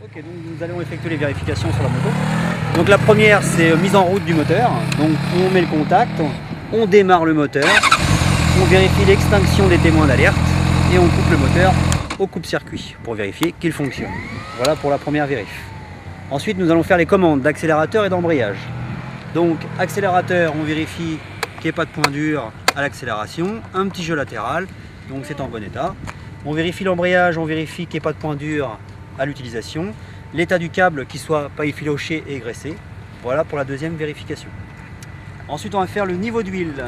Ok, donc nous allons effectuer les vérifications sur la moto. Donc la première, c'est mise en route du moteur. Donc on met le contact, on démarre le moteur, on vérifie l'extinction des témoins d'alerte et on coupe le moteur au coupe-circuit pour vérifier qu'il fonctionne. Voilà pour la première vérif. Ensuite, nous allons faire les commandes d'accélérateur et d'embrayage. Donc accélérateur, on vérifie qu'il n'y ait pas de point dur à l'accélération, un petit jeu latéral, donc c'est en bon état. On vérifie l'embrayage, on vérifie qu'il n'y ait pas de point dur à l'utilisation, l'état du câble qui soit pas effiloché et graissé. Voilà pour la deuxième vérification. Ensuite, on va faire le niveau d'huile.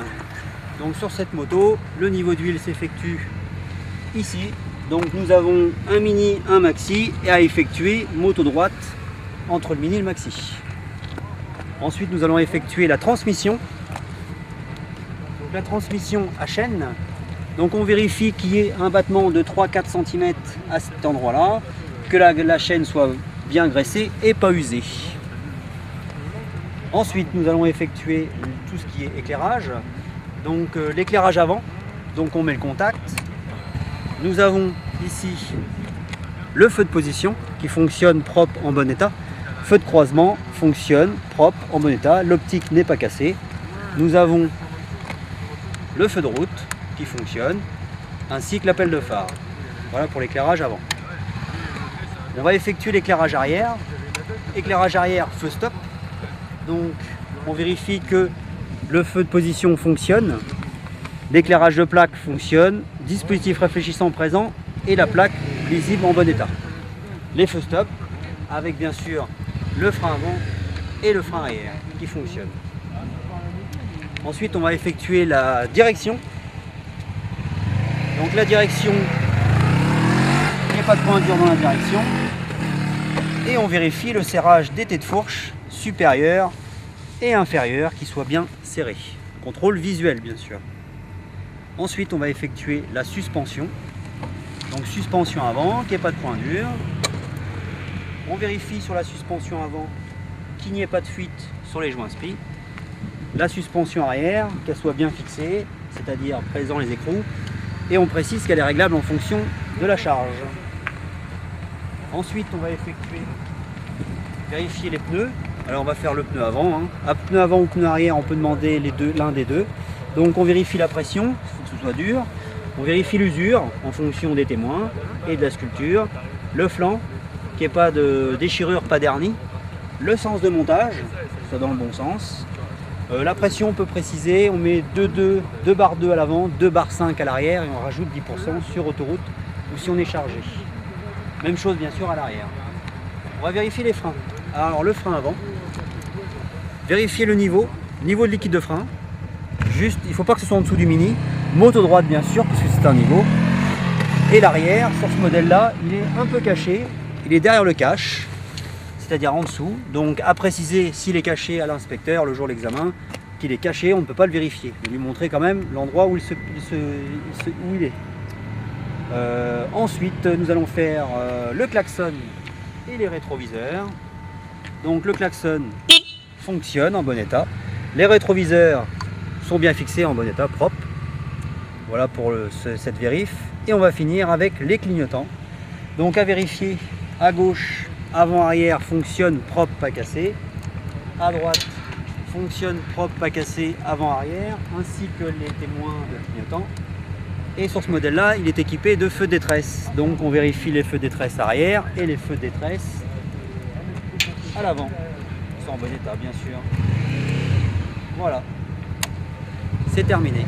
Donc sur cette moto, le niveau d'huile s'effectue ici. Donc nous avons un mini, un maxi et à effectuer moto droite entre le mini et le maxi. Ensuite, nous allons effectuer la transmission. Donc, la transmission à chaîne. Donc on vérifie qu'il y ait un battement de 3-4 cm à cet endroit-là, que la chaîne soit bien graissée et pas usée. Ensuite, nous allons effectuer tout ce qui est éclairage. Donc l'éclairage avant, donc on met le contact. Nous avons ici le feu de position qui fonctionne propre en bon état. Feu de croisement fonctionne propre en bon état. L'optique n'est pas cassée. Nous avons le feu de route qui fonctionne, ainsi que l'appel de phare. Voilà pour l'éclairage avant. On va effectuer l'éclairage arrière. Éclairage arrière, feu stop. Donc on vérifie que le feu de position fonctionne, l'éclairage de plaque fonctionne, dispositif réfléchissant présent et la plaque visible en bon état. Les feux stop avec bien sûr le frein avant et le frein arrière qui fonctionnent. Ensuite on va effectuer la direction. Donc la direction, il n'y a pas de point dur dans la direction. Et on vérifie le serrage des têtes de fourche supérieure et inférieure qui soit bien serré. Contrôle visuel bien sûr. Ensuite on va effectuer la suspension. Donc suspension avant, qu'il n'y ait pas de point dur. On vérifie sur la suspension avant qu'il n'y ait pas de fuite sur les joints SPI. La suspension arrière, qu'elle soit bien fixée, c'est-à-dire présent les écrous. Et on précise qu'elle est réglable en fonction de la charge. Ensuite, on va vérifier les pneus. Alors, on va faire le pneu avant. À pneu avant ou pneu arrière, on peut demander l'un des deux. Donc, on vérifie la pression, il faut que ce soit dur. On vérifie l'usure en fonction des témoins et de la sculpture. Le flanc, qu'il n'y ait pas de déchirure, pas d'hernie. Le sens de montage, soit dans le bon sens. La pression, on peut préciser, on met 2 barres 2 à l'avant, 2 barres 5 à l'arrière et on rajoute 10% sur autoroute ou si on est chargé. Même chose bien sûr à l'arrière. On va vérifier les freins. Alors le frein avant, vérifier le niveau de liquide de frein. Juste, il ne faut pas que ce soit en dessous du mini. Moto droite bien sûr, parce que c'est un niveau. Et l'arrière, sur ce modèle-là, il est un peu caché. Il est derrière le cache, c'est-à-dire en dessous. Donc à préciser s'il est caché à l'inspecteur le jour de l'examen, qu'il est caché, on ne peut pas le vérifier. Je vais lui montrer quand même l'endroit où il est. Ensuite, nous allons faire le klaxon et les rétroviseurs. Donc le klaxon fonctionne en bon état. Les rétroviseurs sont bien fixés en bon état, propre. Voilà pour cette vérif. Et on va finir avec les clignotants. Donc à vérifier, à gauche, avant-arrière fonctionne propre, pas cassé. À droite, fonctionne propre, pas cassé, avant-arrière, ainsi que les témoins de clignotants. Et sur ce modèle-là, il est équipé de feux de détresse. Donc on vérifie les feux de détresse arrière et les feux de détresse à l'avant. Ils sont en bon état, bien sûr. Voilà, c'est terminé.